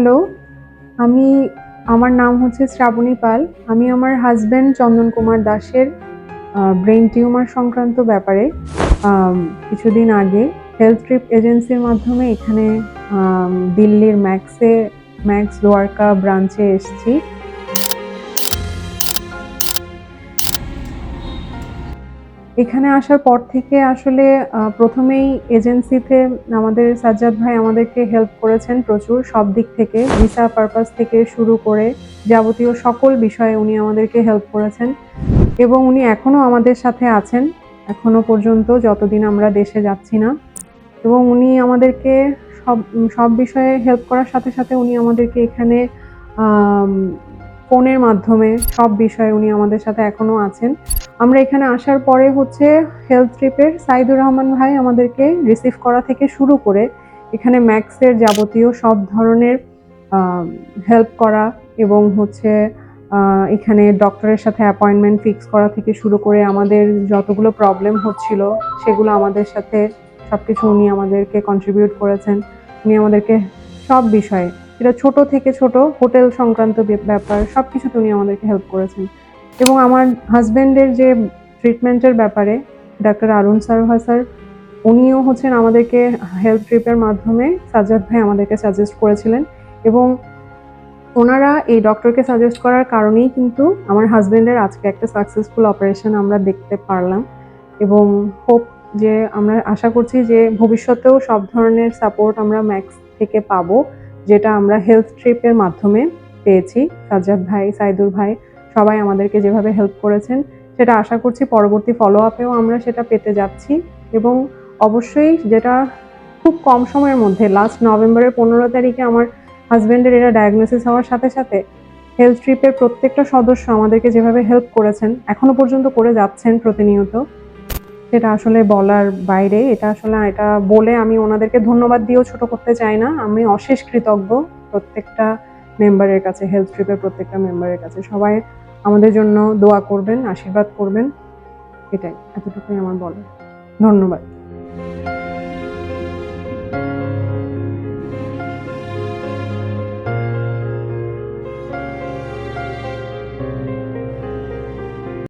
Hello, আমি আমার নাম হচ্ছে শ্রাবণী পাল। আমি আমার হাজব্যান্ড চন্দন কুমার দাসের ব্রেইন টিউমার সংক্রান্ত ব্যাপারে কিছুদিন আগে হেলথ ট্রিপ এজেন্সির মাধ্যমে এখানে দিল্লির ম্যাক্স দ্বারকা ব্রাঞ্চে এসেছি। এখানে আসার পর থেকে আসলে প্রথমেই এজেন্সিতে আমাদের সাজ্জাদ ভাই আমাদেরকে হেল্প করেছেন প্রচুর, সব দিক থেকে ভিসা পারপাস থেকে শুরু করে যাবতীয় সকল বিষয়ে উনি আমাদেরকে হেল্প করেছেন এবং উনি এখনো আমাদের সাথে আছেন এখনো পর্যন্ত, যতদিন আমরা দেশে যাচ্ছি না। এবং উনি আমাদেরকে সব সব বিষয়ে হেল্প করার সাথে সাথে উনি আমাদেরকে এখানে ফোনের মাধ্যমে সব বিষয়ে উনি আমাদের সাথে এখনো আছেন। আমরা এখানে আসার পরে হচ্ছে হেলথ ট্রিপের সাইদুর রহমান ভাই আমাদেরকে রিসিভ করা থেকে শুরু করে এখানে ম্যাক্সের যাবতীয় সব ধরনের হেল্প করা এবং হচ্ছে এখানে ডক্টরের সাথে অ্যাপয়েন্টমেন্ট ফিক্স করা থেকে শুরু করে আমাদের যতগুলো প্রবলেম হচ্ছিল সেগুলো আমাদের সাথে সবকিছু উনি আমাদেরকে কন্ট্রিবিউট করেছেন। উনি আমাদেরকে সব বিষয়ে, এটা ছোট থেকে ছোট হোটেল সংক্রান্ত ব্যাপার সবকিছুতে উনি আমাদেরকে হেল্প করেছেন। এবং আমার হাজব্যান্ডের যে ট্রিটমেন্টের ব্যাপারে ডাক্তার আরুন সারোহা স্যার, উনিও হচ্ছেন আমাদেরকে হেলথ ট্রিপের মাধ্যমে সাজ্জাদ ভাই আমাদেরকে সাজেস্ট করেছিলেন এবং ওনারা এই ডক্টরকে সাজেস্ট করার কারণেই কিন্তু আমার হাজব্যান্ডের আজকে একটা সাকসেসফুল অপারেশন আমরা দেখতে পারলাম এবং হোপ যে আমরা আশা করছি যে ভবিষ্যতেও সব ধরনের সাপোর্ট আমরা ম্যাক্স থেকে পাবো, যেটা আমরা হেলথ ট্রিপের মাধ্যমে পেয়েছি। সাজ্জাদ ভাই, সাইদুর ভাই সবাই আমাদেরকে যেভাবে হেল্প করেছেন সেটা আশা করছি পরবর্তী ফলো আপেও আমরা সেটা পেতে যাচ্ছি। এবং অবশ্যই যেটা খুব কম সময়ের মধ্যে লাস্ট নভেম্বরের 15 তারিখে আমার হাজব্যান্ডের এটা ডায়াগনোসিস হওয়ার সাথে সাথে হেলথ ট্রিপের প্রত্যেকটা সদস্য আমাদেরকে যেভাবে হেল্প করেছেন, এখনো পর্যন্ত করে যাচ্ছেন প্রতিনিয়ত, সেটা আসলে বলার বাইরে। এটা বলে আমি ওনাদেরকে ধন্যবাদ দিয়েও ছোট করতে চাই না। আমি অশেষ কৃতজ্ঞ প্রত্যেকটা মেম্বারের কাছে, হেলথ ট্রিপের প্রত্যেকটা মেম্বারের কাছে। সবাই আমাদের জন্য দোয়া করবেন, আশীর্বাদ করবেন, এটাই, এতটুকুই আমার বলার। ধন্যবাদ।